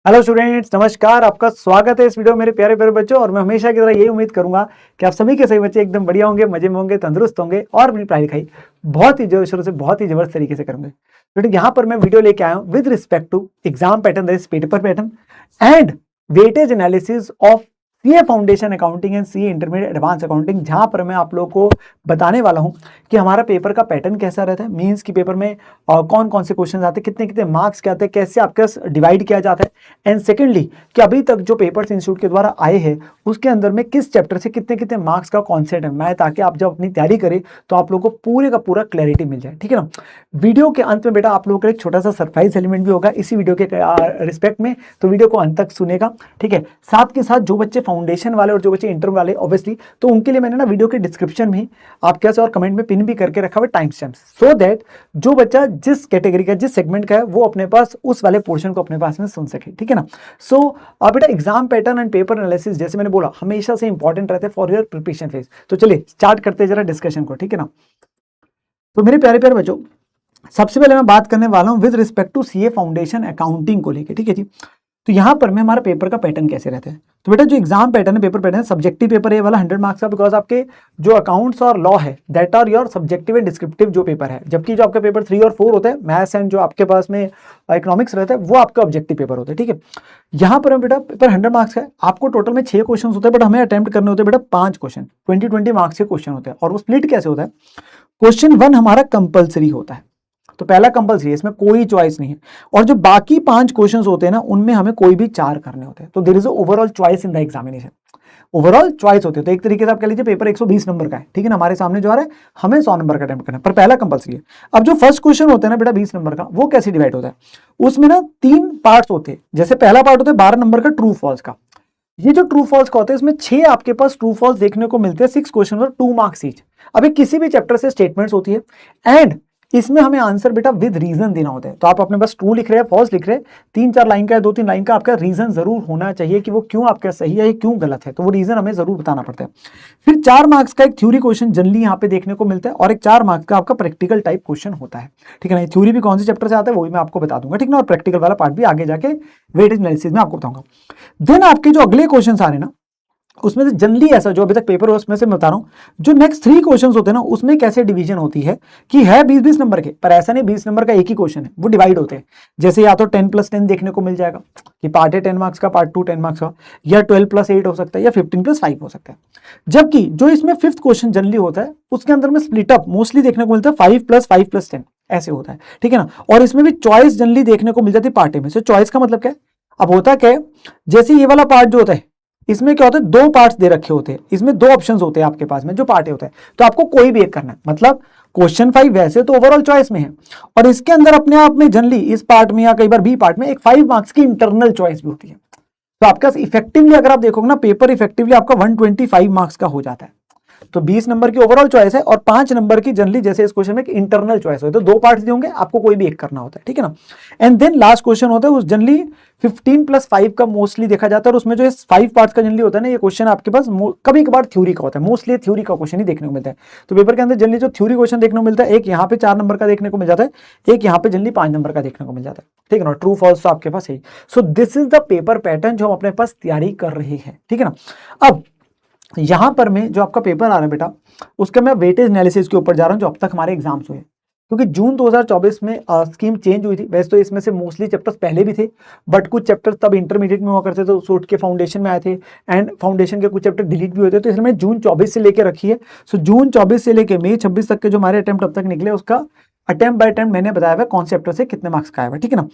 Hello students, नमस्कार। आपका स्वागत है इस वीडियो में मेरे प्यारे प्यारे बच्चों। और मैं हमेशा की तरह यही उम्मीद करूंगा कि आप सभी के सभी बच्चे एकदम बढ़िया होंगे, मजे में होंगे, तंदुरुस्त होंगे और अपनी पढ़ाई लिखाई बहुत ही जोर शोर से बहुत ही जबरदस्त तरीके से करेंगे। तो यहाँ पर मैं वीडियो लेके आया हूँ with respect to exam pattern, that is paper pattern and weightage analysis of CA foundation accounting and CA intermediate advance accounting. जहां पर मैं आप लोगों को बताने वाला हूं कि हमारा पेपर का पैटर्न कैसा रहता है, मींस की पेपर में कौन कौन से क्वेश्चन आते हैं, कितने कितने मार्क्स के आते हैं, कैसे आपका डिवाइड किया जाता है, एंड सेकेंडली कि अभी तक जो पेपर्स इंस्टीट्यूट के द्वारा आए हैं उसके अंदर में किस चैप्टर से कितने कितने मार्क्स का कॉन्सेप्ट है, मैं ताकि आप जब अपनी तैयारी करें तो आप लोगों को पूरे का पूरा क्लैरिटी मिल जाए। ठीक है ना। वीडियो के अंत में बेटा आप लोगों का एक छोटा सा सरप्राइज एलिमेंट भी होगा इसी वीडियो के रिस्पेक्ट में, तो वीडियो को अंत तक सुनेगा। ठीक है। साथ के साथ जो बच्चे फाउंडेशन वाले और जो बच्चे इंटर वाले ऑब्वियसली, तो उनके लिए मैंने ना वीडियो के डिस्क्रिप्शन में आप कैसे और कमेंट में पिन भी करके रखा हुआ टाइम स्टैम्प्स, सो दैट जो बच्चा जिस कैटेगरी का जिस सेगमेंट का है वो अपने पास उस वाले पोर्शन को अपने पास में सुन सके। ठीक है ना। सो बेटा exam pattern and paper analysis जैसे मैंने बोला हमेशा से इंपॉर्टेंट रहते हैं फॉर योर प्रिपरेशन फेज। तो चलिए स्टार्ट करते हैं जरा डिस्कशन को। ठीक है ना। तो मेरे प्यारे प्यारे बच्चों, सबसे पहले मैं बात करने वाला हूं with respect to CA foundation accounting को लेके। ठीक है जी। तो यहां पर मैं हमारा पेपर का पैटर्न कैसे रहता है, तो बेटा जो एग्जाम पैटर्न है, पेपर पैटर्न है, सब्जेक्टिव पेपर है वाला 100 मार्क्स का, बिकॉज आपके जो अकाउंट्स और लॉ है that are your subjective and descriptive जो पेपर है, जबकि जो आपका पेपर 3 और 4 होता है मैथ्स एंड जो आपके पास में इकोनॉमिक्स रहता है वो आपका ऑब्जेक्टिव पेपर होता है। ठीक है। यहाँ पर बेटा पेपर 100 मार्क्स का है, आपको टोटल में 6 क्वेश्चन होते हैं, बट हमें अटेम्प्ट करने होते हैं बेटा 5 क्वेश्चन, 20-20 मार्क्स के क्वेश्चन होते हैं। और वो स्प्लिट कैसे होता है, क्वेश्चन 1 हमारा कंपल्सरी होता है, तो पहला कंपल्सरी है, इसमें कोई चॉइस नहीं है। और जो बाकी 5 क्वेश्चंस होते हैं ना उनमें हमें कोई भी 4 करने होते हैं, तो there is overall choice in the examination, overall choice होती है। तो एक तरीके से आप कह लीजिए पेपर 120 नंबर का है। ठीक है ना। हमारे सामने जो आ रहा है हमें 100 नंबर का अटेम्प्ट करना है, पर पहला कंपल्सरी है। अब जो फर्स्ट क्वेश्चन होता है ना बेटा 20 नंबर का, वो कैसे डिवाइड होता है, उसमें ना 3 पार्ट्स होते हैं। जैसे पहला पार्ट होता है 12 नंबर का ट्रू फॉल्स का। ये जो ट्रू फॉल्स का होता है इसमें 6 आपके पास ट्रू फॉल्स देखने को मिलते हैं, 6 क्वेश्चन और 2 मार्क्स ईच। अभी किसी भी चैप्टर से स्टेटमेंट्स होती है एंड इसमें हमें आंसर बेटा विद रीजन देना होता है। तो आप अपने पास ट्रू लिख रहे हैं, फॉल्स लिख रहे हैं, 3-4 लाइन का है, 2-3 लाइन का, आपका रीजन जरूर होना चाहिए कि वो क्यों आपका सही है, क्यों गलत है, तो वो रीजन हमें जरूर बताना पड़ता है। फिर 4 मार्क्स का एक थ्योरी क्वेश्चन जनरली यहाँ पे देखने को मिलता है, और एक 4 मार्क्स का आपका प्रैक्टिकल टाइप क्वेश्चन होता है। ठीक है ना। थ्योरी भी कौन से चैप्टर से आता है वो भी मैं आपको बता दूंगा। ठीक ना। और प्रैक्टिकल वाला पार्ट भी आगे जाके वेटेज एनालिसिस में आपको बताऊंगा। देन आपके जो अगले क्वेश्चन आ रहे हैं ना उसमें से जनरली ऐसा जो अभी तक पेपर है उसमें से मैं बता रहा हूं, जो नेक्स्ट 3 क्वेश्चंस होते हैं ना उसमें कैसे डिवीजन होती है कि है 20-20 नंबर के, पर ऐसा नहीं 20 नंबर का एक ही क्वेश्चन है, वो डिवाइड होते हैं। जैसे या तो 10+10 देखने को मिल जाएगा कि पार्ट है 10 मार्क्स का, पार्ट 2 10 मार्क्स का, या 12+8 हो सकता है, या 15+5 हो सकता है। जबकि जो इसमें 5th क्वेश्चन जनरली होता है उसके अंदर में स्प्लिट अप मोस्टली देखने को मिलता है 5+5+10 ऐसे होता है। ठीक है ना। और इसमें भी चॉइस जनरली देखने को मिल जाती है पार्ट में से। चॉइस का मतलब क्या है, अब होता क्या है, जैसे ये वाला पार्ट जो होता है इसमें क्या होता है 2 पार्ट्स दे रखे होते हैं, इसमें 2 ऑप्शंस होते हैं आपके पास में जो पार्ट होता है, तो आपको कोई भी एक करना है। मतलब क्वेश्चन 5 वैसे तो ओवरऑल चॉइस में है, और इसके अंदर अपने आप में जनरली इस पार्ट में या कई बार बी पार्ट में एक 5 मार्क्स की इंटरनल चॉइस भी होती है। तो आपका इफेक्टिवली अगर आप देखोगे ना पेपर इफेक्टिवली आपका 125 मार्क्स का हो जाता है। तो 20 नंबर की ओवरऑल चॉइस है और 5 नंबर की जनरली जैसे इस क्वेश्चन में एक इंटरनल चॉइस होती है, तो 2 पार्ट्स दिए होंगे, आपको कोई भी एक करना होता है। ठीक है ना। एंड देन लास्ट क्वेश्चन होता है उस जनरली 15+5 का मोस्टली देखा जाता है, और उसमें जो 5 पार्ट्स का जनरली होता है ना ये क्वेश्चन आपके पास कभी कभार थ्योरी का होता है, मोस्टली थ्योरी का क्वेश्चन ही देखने को मिलता है। तो पेपर के अंदर जनरली जो थ्योरी क्वेश्चन देखने को मिलता है, एक यहाँ पे 4 नंबर का देखने को मिल जाता है, एक यहाँ पे जनरली 5 नंबर का देखने को मिल जाता है। ठीक है ना। ट्रू फॉल्स तो आपके पास है। So this is the paper pattern जो हम अपने पास तैयारी कर रहे हैं। ठीक है ना। अब यहां पर मैं जो आपका पेपर आ रहा है बेटा उसका मैं वेटेज एनालिसिस के ऊपर जा रहा हूं जो अब तक हमारे एग्जाम्स हुए, क्योंकि जून 2024 में स्कीम चेंज हुई थी। वैसे तो इसमें से मोस्टली चैप्टर्स पहले भी थे, बट कुछ चैप्टर्स तब इंटरमीडिएट में हुआ करते थे तो सूट के फाउंडेशन में आए थे, एंड फाउंडेशन के कुछ चैप्टर डिलीट भी हुए थे, तो इसलिए मैंने जून 24 से लेकर रखी है। सो जून 24 से लेकर मई 26 तक के जो हमारे अटेम्प्ट अब तक निकले उसका अटेम्प्ट बाय अटेम्प्ट मैंने बताया हुआ कौन से चैप्टर से कितने मार्क्स का आया हुआ। ठीक है ना।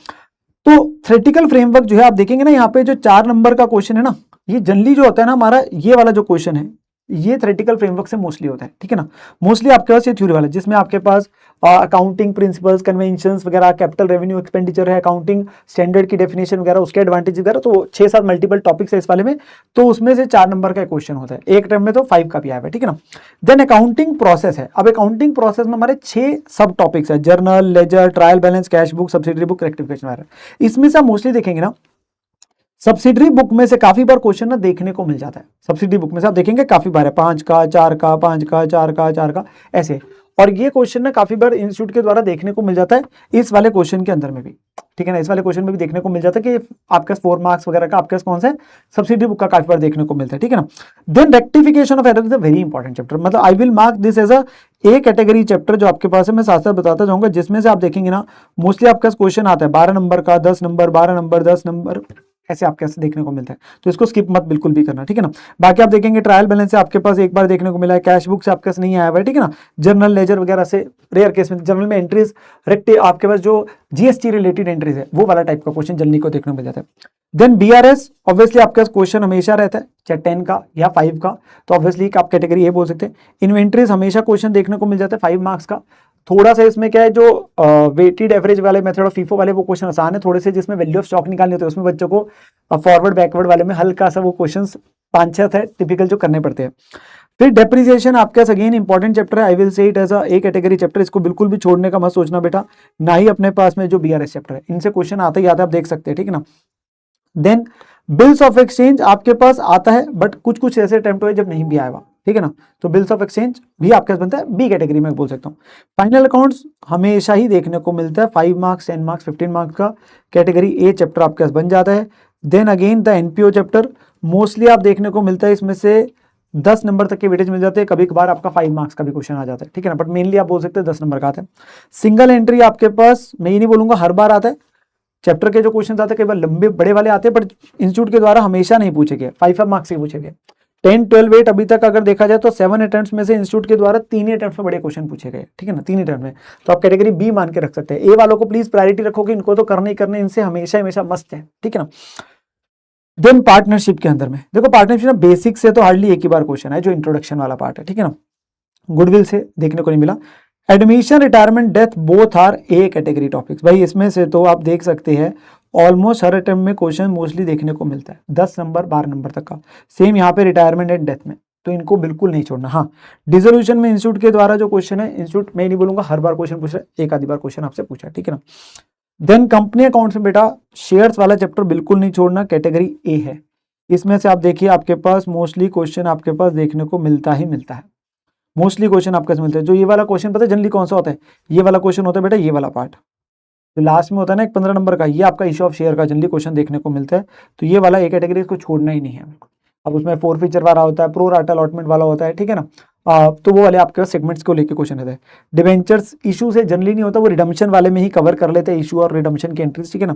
तो थ्योरेटिकल फ्रेमवर्क जो है आप देखेंगे ना यहाँ पे जो 4 नंबर का क्वेश्चन है ना, ये जनरली जो होता है ना हमारा ये वाला जो क्वेश्चन है ये थ्योरेटिकल फ्रेमवर्क से मोस्टली होता है। ठीक है ना। मोस्टली आपके पास ये थ्योरी वाला जिसमें आपके पास अकाउंटिंग प्रिंसिपल्स, कन्वेंशंस वगैरह, कैपिटल रेवेन्यू एक्सपेंडिचर है, अकाउंटिंग स्टैंडर्ड की डेफिनेशन वगैरह, उसके एडवांटेज वगैरह, तो 6-7 मल्टीपल टॉपिक्स है इस वाले में, तो उसमें से 4 नंबर का क्वेश्चन होता है, एक टाइम में तो 5 का भी आया है। ठीक है ना। देन अकाउंटिंग प्रोसेस है। अब अकाउंटिंग प्रोसेस में हमारे 6 सब टॉपिक्स है, journal, ledger, trial balance, cash book, subsidiary book, rectification वगैरह। इसमें से आप मोस्टली देखेंगे ना सब्सिडरी बुक में से काफी बार क्वेश्चन ना देखने को मिल जाता है। सब्सिडरी बुक में से आप देखेंगे काफी बार है 5 का, 4 का, 5 का, 4 का, 4 का ऐसे। और ये क्वेश्चन ना काफी बार इंस्टीट्यूट के द्वारा देखने को मिल जाता है इस वाले क्वेश्चन के अंदर में भी, ठीक है ना, इस वाले क्वेश्चन में भी देखने को मिल जाता है कि आपके 4 मार्क्स वगैरह का आपके कौन सा है, सब्सिडी बुक का काफी बार देखने को मिलता है, ठीक है ना। Then rectification of error is a very important chapter, मतलब I will mark this as a A category chapter जो आपके पास है, मैं साथ साथ बताता जाऊंगा, जिसमें से आप देखेंगे ना मोस्टली आपका क्वेश्चन आता है 12 नंबर का, 10 नंबर, 12 नंबर, 10 नंबर, ऐसे आपके ऐसे देखने को मिलता है, तो इसको स्किप मत बिल्कुल भी करना, ठीक है ना। बाकी आप देखेंगे ट्रायल बैलेंस से आपके पास एक बार देखने को मिला है, कैश बुक से आपके पास नहीं आया हुआ है, ठीक है ना। जर्नल लेजर वगैरह से रेयर केस में, जर्नल में एंट्रीज रेक्टे आपके पास जो जीएसटी रिलेटेड एंट्रीज है वो वाला टाइप का क्वेश्चन जल्दी को देखने को मिल जाता है। देन बीआरएस ऑब्वियसली आपके पास क्वेश्चन हमेशा रहता है, चाहे 10 का या 5 का, तो ऑब्वियसली आप कैटेगरी ये बोल सकते हैं। इन्वेंट्रीज हमेशा क्वेश्चन देखने को मिल जाता है 5 मार्क्स का। थोड़ा सा इसमें क्या है, जो वेटेड एवरेज वाले मेथड ऑफ फीफो वाले वो क्वेश्चन आसान है थोड़े से, जिसमें वैल्यू ऑफ स्टॉक निकालनी होती है उसमें बच्चों को फॉरवर्ड बैकवर्ड वाले में हल्का सा वो क्वेश्चंस 5-6 है टिपिकल जो करने पड़ते हैं। फिर डेप्रिसिएशन आपके पास अगेन इंपॉर्टेंट चैप्टर है, I will say it as a category chapter, इसको बिल्कुल भी छोड़ने का मत सोचना बेटा, ना ही अपने पास में जो बीआरएस चैप्टर है इनसे क्वेश्चन आता ही आता है, आप देख सकते हैं, ठीक है ना। देन बिल्स ऑफ एक्सचेंज आपके पास आता है, बट कुछ कुछ ऐसे अटेम्प्ट हुए जब नहीं भी आया हुआ, ठीक है ना, तो बिल्स ऑफ एक्सचेंज भी आपके पास बनता है बी कैटेगरी में बोल सकता हूँ। फाइनल अकाउंट्स हमेशा ही देखने को मिलता है 5 मार्क्स, 10 मार्क्स, 15 मार्क्स का, कैटेगरी ए चैप्टर आपके पास बन जाता है। Then again the NPO chapter mostly आप देखने को मिलता है, इसमें से 10 नंबर तक के वेटेज मिल जाते हैं, कभी कभार आपका 5 मार्क्स का भी क्वेश्चन आ जाता है, ठीक है ना, बट मेनली आप बोल सकते हैं 10 नंबर का आता है। सिंगल एंट्री आपके पास, मैं ये नहीं बोलूंगा हर बार आता है, चैप्टर के जो क्वेश्चन आते हैं कई बार लंबे बड़े वाले आते हैं, बट इंस्टीट्यूट के द्वारा हमेशा नहीं पूछे गए, 5 मार्क्स से पूछे गए। 10, 12, 8 अभी तक अगर देखा जाए तो 7 अटेम्प्ट्स में से इंस्टीट्यूट के द्वारा 3 ही अटेम्प्ट्स में बड़े क्वेश्चन पूछे गए, ठीक है ना, 3 अटेम्प्ट में, तो आप कैटेगरी बी मान के रख सकते हैं। ए वालों को प्लीज प्रायोरिटी रखो कि इनको तो करने ही करने, इनसे हमेशा हमेशा मस्त है, ठीक है ना। देन पार्टनरशिप के अंदर में देखो, पार्टनरशिप ना बेसिक से तो हार्डली एक ही बार क्वेश्चन है, जो इंट्रोडक्शन वाला पार्ट है, ठीक है ना, गुडविल से देखने को नहीं मिला। Admission, retirement, death both are A category topics, भाई इसमें से तो आप देख सकते हैं ऑलमोस्ट हर अटेम्प्ट में क्वेश्चन मोस्टली देखने को मिलता है 10 नंबर 12 नंबर तक का, सेम यहाँ पे रिटायरमेंट एंड डेथ में, तो इनको बिल्कुल नहीं छोड़ना। हाँ, डिसोल्यूशन में इंस्टीट्यूट के द्वारा जो क्वेश्चन है, इंस्टीट्यूट मैं नहीं बोलूंगा हर बार क्वेश्चन पूछ रहा है, एक आधी बार क्वेश्चन आपसे पूछा, ठीक है ना। देन कंपनी अकाउंट्स में बेटा शेयर्स वाला चैप्टर बिल्कुल नहीं छोड़ना, कैटेगरी ए है, इसमें से आप देखिए आपके पास मोस्टली क्वेश्चन आपके पास देखने को मिलता ही मिलता है, मोस्टली क्वेश्चन आपके पास मिलता है। जो ये वाला क्वेश्चन पता है जनरली कौन सा होता है, ये वाला क्वेश्चन होता है बेटा, ये वाला पार्ट जो लास्ट में होता है ना, एक 15 नंबर का, ये आपका इशू ऑफ शेयर का जनरली क्वेश्चन देखने को मिलता है, तो ये वाला एक कैटेगरी को छोड़ना ही नहीं है। अब उसमें 4 फीचर वाला होता है, प्रो राटा अलॉटमेंट वाला होता है, ठीक है ना, तो वो वाले आपके पास सेगमेंट्स को लेके क्वेश्चन रहता है। डिवेंचर्स इशू से जनरली नहीं होता, वो रिडम्पशन वाले में ही कवर कर लेते हैं, इशू और रिडम्पशन की एंट्रीज, ठीक है ना।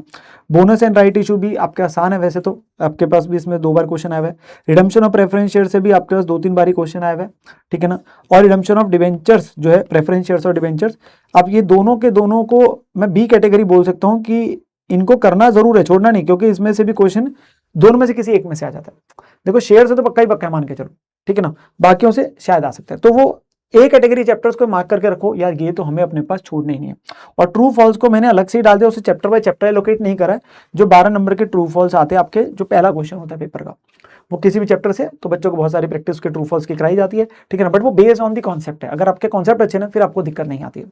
बोनस एंड राइट इशू भी आपके आसान है, वैसे तो आपके पास भी इसमें 2 बार क्वेश्चन आया हुआ है। रिडम्पशन ऑफ प्रेफरेंस शेयर से भी आपके पास 2-3 बार ही क्वेश्चन आया हुआ है, ठीक है ना। और रिडम्पशन ऑफ डिवेंचर्स जो है, प्रेफरेंस शेयर्स और डिवेंचर्स, अब ये दोनों के दोनों को मैं बी कैटेगरी बोल सकता हूँ कि इनको करना जरूर है, छोड़ना नहीं, क्योंकि इसमें से भी क्वेश्चन दोनों में से किसी एक में से आ जाता है। देखो शेयर से तो पक्का ही पक्का है मान के चलो, ठीक है ना, बाकियों से शायद आ सकता है, तो वो ए कैटेगरी चैप्टर्स को मार्क करके रखो यार, ये तो हमें अपने पास छोड़ना ही नहीं है। और ट्रू फॉल्स को मैंने अलग से ही डाल दिया, उसे चैप्टर बाय चैप्टर एलोकेट नहीं करा है। जो 12 नंबर के ट्रू फॉल्स आते हैं आपके, जो पहला क्वेश्चन होता है पेपर का, वो किसी भी चैप्टर से, तो बच्चों को बहुत सारी प्रैक्टिस के ट्रू फॉल्स की कराई जाती है, ठीक है ना, बट वो बेस्ड ऑन दी कॉन्सेप्ट है। अगर आपके कॉन्सेप्ट अच्छे ना, फिर आपको दिक्कत नहीं आती है।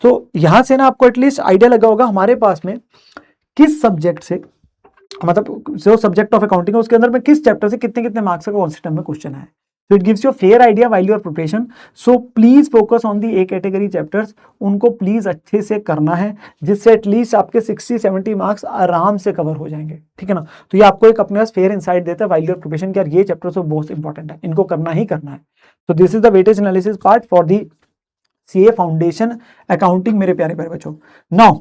तो यहां से ना आपको एटलीस्ट आइडिया लगा होगा हमारे पास में किस सब्जेक्ट से, मतलब जो सब्जेक्ट ऑफ अकाउंटिंग है उसके अंदर में किस चैप्टर से कितने कितने मार्क्स का कौन से टर्म में क्वेश्चन है। So it gives you a fair idea while you are preparation. So please focus on the A category chapters. उनको प्लीज अच्छे से करना है, जिससे एटलीस्ट आपके 60-70 मार्क्स आराम से कवर हो जाएंगे, ठीक है ना। तो ये आपको एक अपने पास फेयर इनसाइट देता है while you are preparation कि यार ये चैप्टर तो बहुत इंपॉर्टेंट है, इनको करना ही करना है। तो this is the weightage analysis part for the CA foundation accounting मेरे प्यारे प्यारे बच्चों। Now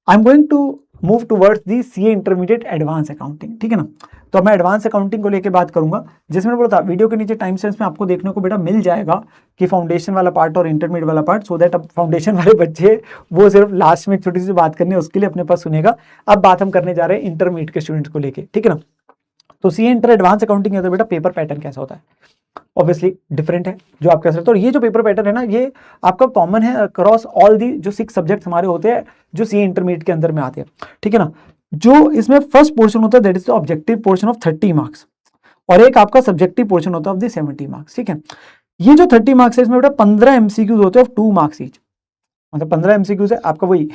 I am going to move towards the CA intermediate advance accounting, ठीक है ना। तो मैं एडवांस अकाउंटिंग को लेके बात करूंगा, जिसमें बोला था वीडियो के नीचे टाइम स्टैम्प्स में आपको देखने को बेटा मिल जाएगा कि फाउंडेशन वाला पार्ट और इंटरमीडिएट वाला पार्ट, सो दैट अब फाउंडेशन वाले बच्चे वो सिर्फ लास्ट में एक छोटी सी बात करनी है उसके लिए अपने पास सुनेगा। अब बात हम करने जा रहे हैं इंटरमीडिएट के स्टूडेंट्स को लेके, ठीक है ना। तो CA इंटर एडवांस अकाउंटिंग है तो बेटा पेपर पैटर्न कैसा होता है, ऑब्वियसली डिफरेंट है जो आप कह सकते हो। और ये जो पेपर पैटर्न है ना, ये आपका कॉमन है अक्रॉस ऑल दी जो 6 सब्जेक्ट हमारे होते हैं जो CA इंटरमीडिएट के अंदर में आते हैं, ठीक है ना। जो इसमें फर्स्ट पोर्शन होता है that is the objective portion of 30 marks, और एक आपका सब्जेक्टिव पोर्शन होता है ऑफ द 70 मार्क्स, ठीक है। ये जो 30 मार्क्स है इसमें बेटा 15 MCQs होते हैं ऑफ 2 मार्क्स ईच, मतलब 15 एमसीक्यूज है आपका, वही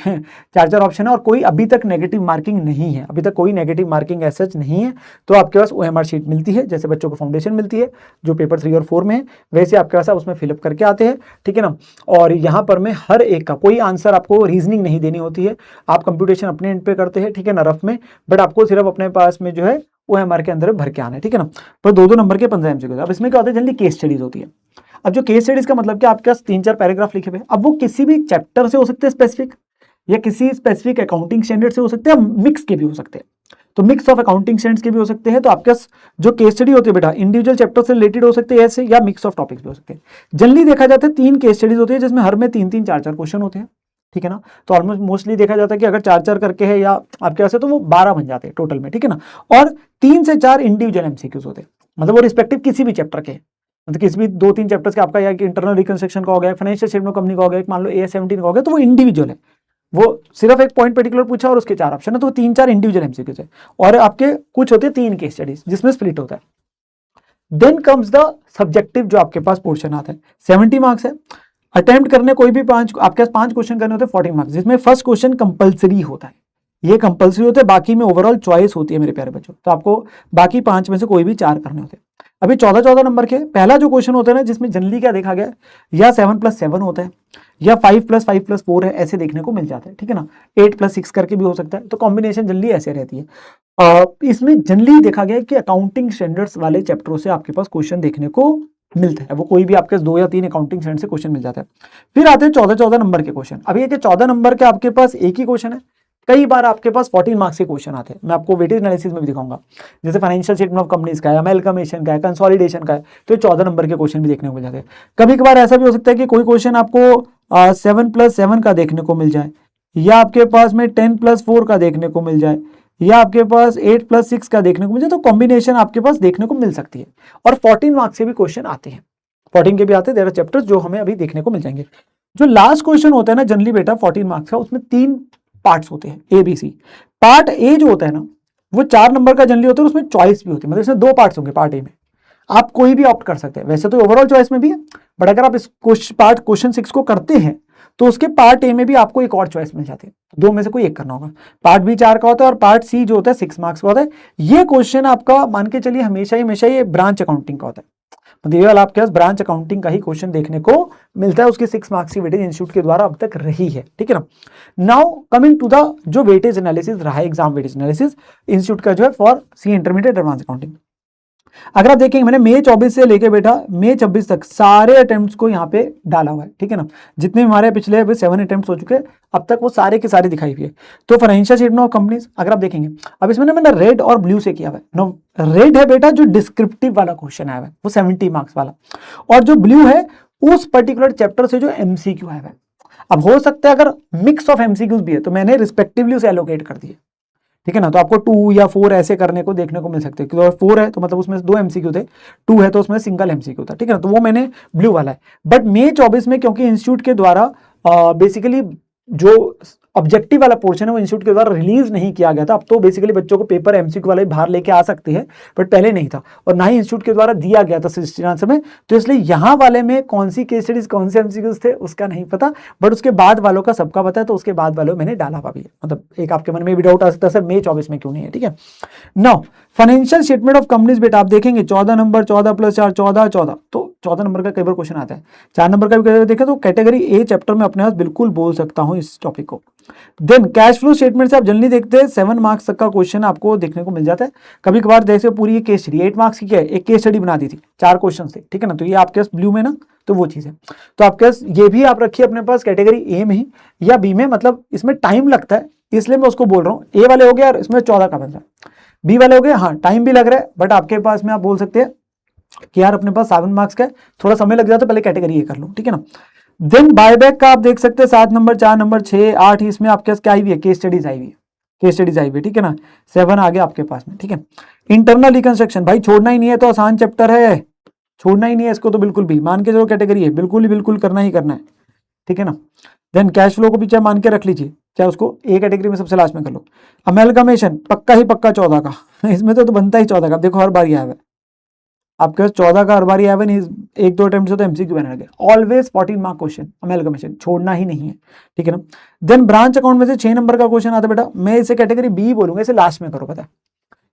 4 ऑप्शन है और कोई अभी तक नेगेटिव मार्किंग नहीं है, अभी तक कोई नेगेटिव मार्किंग ऐसा नहीं है। तो आपके पास OMR शीट मिलती है, जैसे बच्चों को फाउंडेशन मिलती है जो पेपर 3 और 4 में है, वैसे आपके पास आप उसमें फिलअप करके आते हैं, ठीक है ना। और यहाँ पर मैं हर एक का कोई आंसर आपको रीजनिंग नहीं देनी होती है, आप कंप्यूटेशन अपने एंड पे करते हैं, ठीक है ना, रफ में, बट आपको सिर्फ अपने पास में जो है OMR के अंदर भर के आना है, ठीक है ना। तो 2-2 नंबर के 15 एमसीक्यू। अब इसमें क्या होता है, जनरली केस स्टडीज होती है। अब जो केस स्टडीज का मतलब कि आपके पास 3-4 पैराग्राफ लिखे हुए, अब वो किसी भी चैप्टर से हो सकते हैं स्पेसिफिक, या किसी स्पेसिफिक अकाउंटिंग स्टैंडर्ड से हो सकते हैं, मिक्स के भी हो सकते हैं। तो मिक्स ऑफ अकाउंटिंग स्टैंडर्ड्स के भी हो सकते हैं। तो आपके पास जो केस स्टडी होती है बेटा, इंडिविजुअल चैप्टर से रिलेटेड हो सकते हैं ऐसे, या मिक्स ऑफ टॉपिक्स भी हो सकते हैं। जनरली देखा जाता है 3 केस स्टडीज होती है, जिसमें हर में 3-3, 4-4 क्वेश्चन होते हैं, ठीक है ना। तो ऑलमोस्ट मोस्टली देखा जाता है कि अगर 4-4 करके है या आपके पास है तो वो 12 बन जाते हैं टोटल में, ठीक है ना। और 3 से 4 इंडिविजुअल एमसीक्यूज होते हैं, मतलब वो रिस्पेक्टिव किसी भी चैप्टर के, मतलब किसी भी 2-3 चैप्टर्स के, आपका या इंटरनल रिकंस्ट्रक्शन का हो गया, फाइनेंशियल स्टेटमेंट कंपनी का हो गया, मान लो AS17 का हो गया, तो वो इंडिविजुअल है, वो सिर्फ एक पॉइंट पर्टिकुलर पूछा और उसके 4 ऑप्शन है, तो 3-4 इंडिविजुअल एमसीक्यूज है। और आपके कुछ होते हैं 3 केस स्टडीज जिसमें स्प्लिट होता है। देन कम्स द सब्जेक्टिव, जो आपके पास पोर्शन आता है, 70 मार्क्स है। अटेम्प्ट करने कोई भी 5, आपके पास 5 क्वेश्चन करने होते हैं 14 मार्क्स, जिसमें फर्स्ट क्वेश्चन कंपलसरी होता है, ये कंपलसरी होता है, बाकी में ओवरऑल चॉइस होती है मेरे प्यारे बच्चों। तो आपको बाकी 5 में से कोई भी 4 करने होते हैं। अभी 14-14 नंबर के पहला जो क्वेश्चन होता है ना, जिसमें जनरली क्या देखा गया, या 7+7 होता है, या 5+5+4 है, ऐसे देखने को मिल जाता है, ठीक है ना। 8+6 करके भी हो सकता है, तो कॉम्बिनेशन जनरली ऐसे रहती है। इसमें जनरली देखा गया है कि अकाउंटिंग स्टैंडर्ड्स वाले चैप्टरों से आपके पास क्वेश्चन देखने को मिलता है, वो कोई भी आपके 2 या 3 अकाउंटिंग स्टैंडर्ड से क्वेश्चन मिल जाता है। फिर आते हैं 14-14 नंबर के क्वेश्चन। अब ये कि 14 नंबर के आपके पास एक ही क्वेश्चन है, कई बार आपके पास 14 मार्क्स के क्वेश्चन आते हैं, मैं आपको वेटेज एनालिसिस में भी दिखाऊंगा, जैसे फाइनेंशियल स्टेटमेंट ऑफ कंपनीज का है, अमेलगमेशन का है, कंसोलिडेशन का है, तो 14 नंबर के क्वेश्चन भी देखने को मिल जाते हैं। कभी कभार ऐसा भी हो सकता है कि कोई क्वेश्चन आपको 7+7 का देखने को मिल जाए, या आपके पास में 10+4 का देखने को मिल जाए, या आपके पास 8+6 का देखने को मिल जाए, तो कॉम्बिनेशन आपके पास देखने को मिल सकती है। और 14 मार्क्स के भी क्वेश्चन आते हैं, 14 के भी आते हैं, देयर आर चैप्टर्स जो हमें अभी देखने को मिल जाएंगे। जो लास्ट क्वेश्चन होता है ना जनरली बेटा 14 मार्क्स का, उसमें 3 पार्ट्स होते हैं, ABC। पार्ट ए जो होता है ना, वो 4 नंबर का जनरली होता है, उसमें चॉइस भी होती है, मतलब इसमें 2 पार्ट्स होंगे पार्ट ए में, आप कोई भी ऑप्ट कर सकते हैं, वैसे तो ओवरऑल चॉइस में भी है, बट अगर आप इस पार्ट क्वेश्चन 6 को करते हैं तो उसके पार्ट ए में भी आपको एक और चॉइस मिल जाती है, 2 में से कोई एक करना होगा। पार्ट बी 4 का होता है और पार्ट सी जो होता है 6 मार्क्स का होता है। ये क्वेश्चन आपका मान के चलिए हमेशा ये ब्रांच अकाउंटिंग का होता है, मतलब ये वाला आपके पास ब्रांच अकाउंटिंग का ही क्वेश्चन देखने को मिलता है, उसकी 6 मार्क्स की वेटेज इंस्टीट्यूट के द्वारा अब तक रही है, ठीक है ना। नाउ कमिंग टू द जो वेटेज एनालिसिस रहा है, एग्जाम वेटेज एनालिसिस इंस्टीट्यूट का जो है for C intermediate advance accounting. अगर आप देखेंगे मैंने मई 24 से लेके बेटा मई 26 तक सारे अटेम्प्ट्स को यहाँ पे डाला हुआ है, ठीक है ना। जितने हमारे पिछले 7 अटेम्प्ट्स हो चुके हैं अब तक, वो सारे के सारे दिखाई हुई है। तो फाइनेंशियल स्टेटमेंट ऑफ कंपनीज अगर आप देखेंगे, अब इसमें मैंने रेड और ब्लू से किया हुआ है। नो, रेड है बेटा जो डिस्क्रिप्टिव वाला क्वेश्चन आया हुआ है, वो 70 मार्क्स वाला, और जो ब्लू है उस पर्टिकुलर चैप्टर से जो MCQ आया हुआ है। अब हो सकता है अगर मिक्स ऑफ MCQs भी है तो मैंने रिस्पेक्टिवली उसे एलोकेट कर दिए, ठीक है ना। तो आपको 2 या 4 ऐसे करने को देखने को मिल सकते हैं, क्योंकि 4 है तो मतलब उसमें 2 MCQ थे, 2 है तो उसमें सिंगल MCQ था, ठीक है ना। तो वो मैंने ब्लू वाला है। बट मई 24 में क्योंकि इंस्टीट्यूट के द्वारा बेसिकली जो ऑब्जेक्टिव वाला पोर्शन है वो इंस्टीट्यूट के द्वारा रिलीज नहीं किया गया था, अब तो बेसिकली बच्चों को पेपर MCQ वाले बाहर लेके आ सकते हैं, बट पहले नहीं था, और ना ही इंस्टीट्यूट के द्वारा दिया गया था 16 आंसर में। तो इसलिए यहाँ वाले में कौन सी केस स्टडीज कौन से MCQs थे उसका नहीं पता, बट उसके बाद वालों का सबका पता है, तो उसके बाद वालों मैंने डाला हुआ भी है। मतलब एक आपके मन में भी डाउट आ सकता है सर मई 24 में क्यों नहीं है, ठीक है। Now financial statement of companies बेटा आप देखेंगे 14 नंबर, 14+4 14, तो 14 नंबर का कई बार क्वेश्चन आता है, 4 नंबर का भी देखें तो कैटेगरी ए चैप्टर में अपने आप बिल्कुल बोल सकता हूं इस टॉपिक को। देन कैश फ्लो स्टेटमेंट से आप जनरली देखते हैं 7 मार्क्स तक का क्वेश्चन आपको देखने को मिल जाता है। कभी कभार देखते पूरी केस स्टडी 8 मार्क्स की क्या है, एक केस स्टडी बना दी थी 4 क्वेश्चन से, ठीक है ना। तो ये आपके पास ब्लू में ना, तो वो चीज है। तो आपके पास ये भी आप रखिए अपने पास कैटेगरी ए में ही या बी में, मतलब इसमें टाइम लगता है इसलिए मैं उसको बोल रहा हूँ। ए वाले हो गया और इसमें 14 का बन रहा है, बी वाले हो गए, हाँ टाइम भी लग रहा है, बट आपके पास में आप बोल सकते हैं कि यार अपने पास 7 मार्क्स का है, थोड़ा समय लग जाता है, पहले कैटेगरी ए कर लो, ठीक है ना। देन बायबैक का आप देख सकते हैं 7 नंबर, 4 नंबर, 6, 8, इसमें आपके पास क्या आई हुई है, केस स्टडीज आई हुई है, केस स्टडीज आई हुई है, ठीक है ना। 7 आ गया आपके पास में, ठीक है। इंटरनल रिकंस्ट्रक्शन भाई छोड़ना ही नहीं है, तो आसान चैप्टर है, छोड़ना ही नहीं है इसको, तो बिल्कुल भी मान के चलो कैटेगरी है, बिल्कुल करना ही करना है, ठीक है ना। देन कैश फ्लो को भी चाहे मान के रख लीजिए, चाहे उसको ए कैटेगरी में सबसे लास्ट में कर लो। अमेलगमेशन पक्का ही पक्का 14 का इसमें तो बनता ही 14 का, देखो हर बार आया है, आपके पास 14 का हर बार आया नहीं, एक दो अटेम्प्ट से तो एमसीक्यू बनने लगे। ऑलवेज 14 मार्क क्वेश्चन अमेलगमेशन छोड़ना ही नहीं है, ठीक है ना। देन ब्रांच अकाउंट में से 6 नंबर का क्वेश्चन आता है बेटा, मैं इसे कैटेगरी बी बोलूंगा, इसे लास्ट में करो, पता है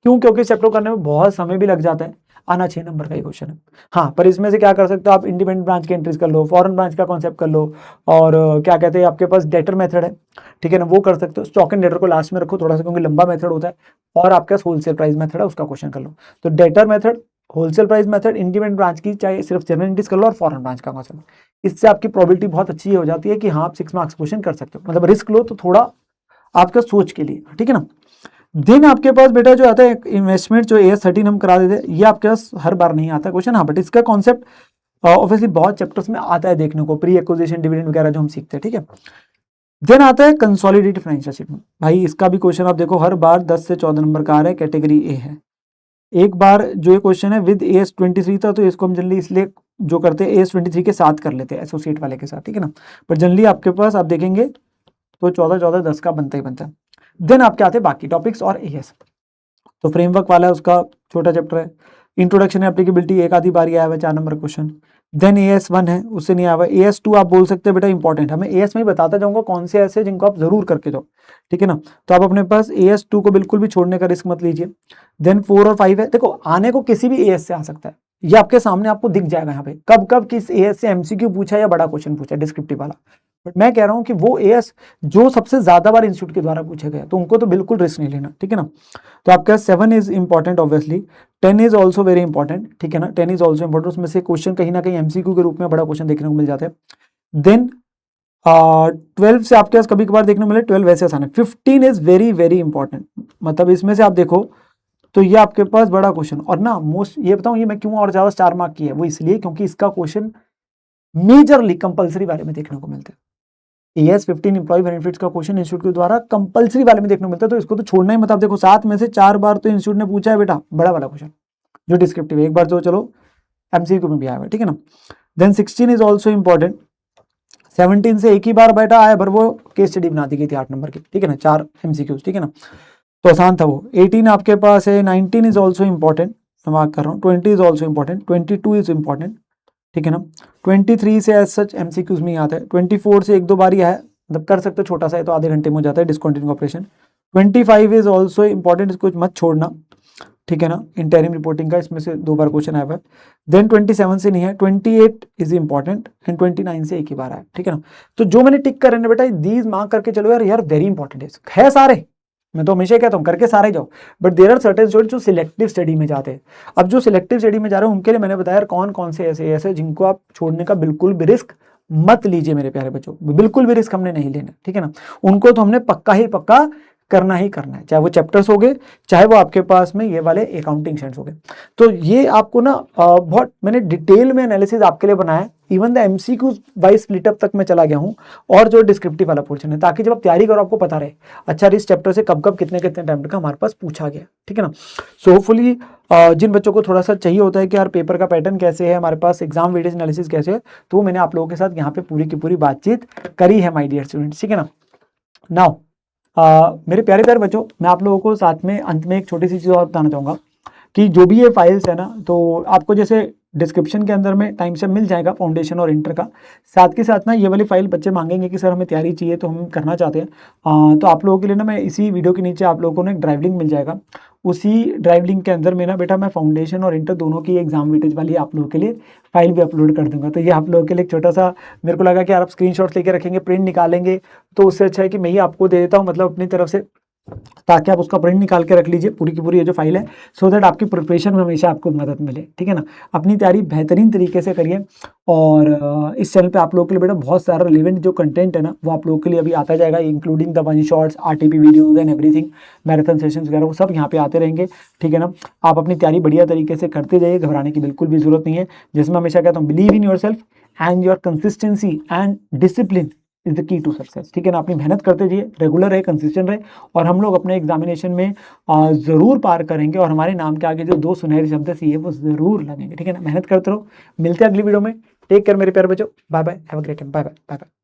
क्यों? क्योंकि चैप्टर करने में बहुत समय भी लग जाता है, आना 6 नंबर का ही क्वेश्चन है। हाँ, पर इसमें से क्या कर सकते हो आप, इंडिपेंडेंट ब्रांच की एंट्रीज कर लो, फॉरेन ब्रांच का कॉन्सेप्ट कर लो, और क्या कहते हैं आपके पास डेटर मेथड है, ठीक है ना, वो कर सकते हो। स्टॉक एंड डेटर को लास्ट में रखो थोड़ा सा, क्योंकि लंबा मेथड होता है, और आपके पास होलसेल प्राइस मेथड है, उसका क्वेश्चन कर लो। तो debtor method, wholesale price method, independent branch की चाहे सिर्फ जनरल एंट्रीज कर लो, और फॉरेन ब्रांच का कॉन्सेप्ट। इससे आपकी प्रोबेबिलिटी बहुत अच्छी हो जाती है कि हाँ आप 6 मार्क्स क्वेश्चन कर सकते हो, मतलब रिस्क लो तो थोड़ा आपका सोच के लिए, ठीक है ना। देन आपके पास बेटा जो आता है इन्वेस्टमेंट, जो AS13 हम करा देते हैं, ये आपके पास हर बार नहीं आता क्वेश्चन, हाँ बट इसका कॉन्सेप्ट ऑब्वियसली बहुत चैप्टर्स में आता है देखने को, प्री एक्विजिशन डिविडेंड वगैरह जो हम सीखते हैं, ठीक है। देन आता है कंसोलिडेटेड फाइनेंशियल स्टेटमेंट, भाई इसका भी क्वेश्चन आप देखो हर बार 10 से 14 नंबर का आ रहा है, कैटेगरी ए है। एक बार जो ये क्वेश्चन है विद AS23 था, तो इसको हम जनरली इसलिए जो करते हैं AS23 के साथ कर लेते हैं, एसोसिएट वाले के साथ, ठीक है ना। पर जनरली आपके पास आप देखेंगे तो 14-14-10 का बनता ही बनता है। देन आपके आते हैं बाकी टॉपिक्स और AS, तो फ्रेमवर्क वाला है, उसका छोटा चैप्टर है। इंट्रोडक्शन एप्लीकेबिलिटी एक आधी बार आया हुआ है, 4 नंबर क्वेश्चन। देन AS1 है, उससे नहीं आया हुआ। AS2 आप बोल सकते हैं बेटा इंपॉर्टेंट, हमें AS में ही बताता जाऊंगा कौन से ऐसे जिनको आप जरूर करके दो, ठीक है ना। तो आप अपने पास AS2 को बिल्कुल भी छोड़ने का रिस्क मत लीजिए। देन 4 और 5 है, देखो आने को किसी भी AS से आ सकता है, ये आपके सामने आपको दिख जाएगा यहाँ पे कब कब किस AS से MCQ पूछा या बड़ा क्वेश्चन पूछा डिस्क्रिप्टिव वाला। बट मैं कह रहा हूँ कि वो AS जो सबसे ज्यादा बार इंस्टीट्यूट के द्वारा पूछे गए, तो उनको तो बिल्कुल रिस्क नहीं लेना, ठीक है ना। तो आपका 7 is important obviously, 10 is also very important, ठीक है ना, 10 इज ऑल्सो इंपॉर्टेंट, उसमें से क्वेश्चन कहीं ना कहीं MCQ के रूप में बड़ा क्वेश्चन देखने को मिल जाता है। देन 12 से आपके पास कभी कभार देखने को मिले, 12 वैसे आसान है। 15 इज वेरी वेरी इंपॉर्टेंट, मतलब इसमें से आप देखो तो ये आपके पास बड़ा क्वेश्चन, और ना मोस्ट ये बताऊं ये मैं क्यों और ज्यादा 4 मार्क की है, वो इसलिए क्योंकि इसका क्वेश्चन मेजरली कंपलसरी वाले में देखने को मिलता है। AS15 एम्प्लॉय बेनिफिट्स का क्वेश्चन इंस्टीट्यूट के द्वारा कंपलसरी वाले में देखने को मिलता है, तो इसको तो छोड़ना ही मत। आप देखो 7 में से 4 बार तो इंस्टीट्यूट ने पूछा है बेटा बड़ा वाला क्वेश्चन जो डिस्क्रिप्टिव है, एक बार तो चलो MCQ में भी आया है, ठीक है ना। देन 16 इज ऑल्सो इंपॉर्टेंट, 17 से एक ही बार बेटा आया, पर वो केस स्टडी बना दी गई थी 8 नंबर की, ठीक है ना, 4 MCQs, ठीक है ना, तो आसान था वो। 18 आपके पास है, 19 इज ऑल्सो इंपॉर्टेंट, मैं मार्क कर रहा हूँ। 20 is also important, 22 is important, ठीक है ना। 23 से एज सच MCQs में आता है। 24 से एक दो बार ही है, मतलब कर सकते हो, छोटा सा है तो आधे घंटे में हो जाता है, discontinue operation. 25 is also important, इसको मत छोड़ना, ठीक है ना, इंटरिम रिपोर्टिंग का, इसमें से 2 बार क्वेश्चन आया हुआ है। देन 27 से नहीं है, 28 इज इंपॉर्टेंट, एंड 29 से एक ही बार आया, ठीक है ना। तो जो मैंने टिक कर बेटा दीज मार्क करके चलो यार, यार वेरी इंपॉर्टेंट है सारे, मैं तो हमेशा कहता हूँ करके सारे जाओ, but there are certain students जो सिलेक्टिव स्टडी में जाते हैं। अब जो सिलेक्टिव स्टडी में जा रहे हैं उनके लिए मैंने बताया यार कौन कौन से ऐसे जिनको आप छोड़ने का बिल्कुल भी रिस्क मत लीजिए मेरे प्यारे बच्चों, बिल्कुल भी रिस्क हमने नहीं लेना, ठीक है ना। उनको तो हमने पक्का ही पक्का करना ही करना है, चाहे वो चैप्टर्स हो गए, चाहे वो आपके पास में ये वाले अकाउंटिंग सेंस हो गए। तो ये आपको ना बहुत मैंने डिटेल में एनालिसिस आपके लिए बनाया है, इवन द MCQ वाइज स्प्लिटअप तक मैं चला गया हूँ, और जो डिस्क्रिप्टिव वाला पोर्शन है, ताकि जब आप तैयारी करो आपको पता रहे अच्छा इस चैप्टर से कब कब कितने कितने टाइम का हमारे पास पूछा गया, ठीक है ना। सो होपफुली जिन बच्चों को थोड़ा सा चाहिए होता है कि यार पेपर का पैटर्न कैसे है, हमारे पास एग्जाम वेटेज एनालिसिस कैसे है, तो मैंने आप लोगों के साथ यहाँ पे पूरी की पूरी बातचीत करी है माय डियर स्टूडेंट्स, ठीक है ना। नाउ मेरे प्यारे प्यारे बच्चों, मैं आप लोगों को साथ में अंत में एक छोटी सी चीज़ और बताना चाहूँगा कि जो भी ये फाइल्स है ना, तो आपको जैसे डिस्क्रिप्शन के अंदर में टाइम से मिल जाएगा फाउंडेशन और इंटर का, साथ के साथ ना ये वाली फाइल बच्चे मांगेंगे कि सर हमें तैयारी चाहिए, तो हम करना चाहते हैं, तो आप लोगों के लिए ना मैं इसी वीडियो के नीचे आप लोगों को ना एक ड्राइव लिंक मिल जाएगा, उसी ड्राइव लिंक के अंदर में ना बेटा मैं फाउंडेशन और इंटर दोनों की एग्जाम वेटेज वाली आप लोगों के लिए फाइल भी अपलोड कर दूंगा। तो ये आप लोगों के लिए एक छोटा सा, मेरे को लगा कि यार आप स्क्रीनशॉट्स लेके रखेंगे, प्रिंट निकालेंगे, तो उससे अच्छा है कि मैं ही आपको दे देता हूँ, मतलब अपनी तरफ से, ताकि आप उसका प्रिंट निकाल के रख लीजिए पूरी की पूरी ये जो फाइल है, सो दैट आपकी प्रिपरेशन में हमेशा आपको मदद मिले, ठीक है ना। अपनी तैयारी बेहतरीन तरीके से करिए, और इस चैनल पे आप लोगों के लिए बेटा बहुत सारा रिलेवेंट जो कंटेंट है ना, वो आप लोगों के लिए अभी आता जाएगा, including the one shots, RTP videos and everything, marathon sessions वगैरह, वो सब यहाँ पे आते रहेंगे, ठीक है ना। आप अपनी तैयारी बढ़िया तरीके से करते जाइए, घबराने की बिल्कुल भी जरूरत नहीं है। जैसे मैं हमेशा कहता हूँ, believe in yourself and your consistency and discipline is the key to success, ठीक है ना। अपनी मेहनत करते जाइए, रेगुलर रहे, कंसिस्टेंट रहे, और हम लोग अपने एग्जामिनेशन में जरूर पार करेंगे, और हमारे नाम के आगे जो 2 सुनहरे शब्द है वो जरूर लगेंगे, ठीक है ना। मेहनत करते रहो, मिलते हैं अगली वीडियो में। टेक केयर मेरे प्यारे बच्चों, bye bye, have a great time, bye bye, bye bye.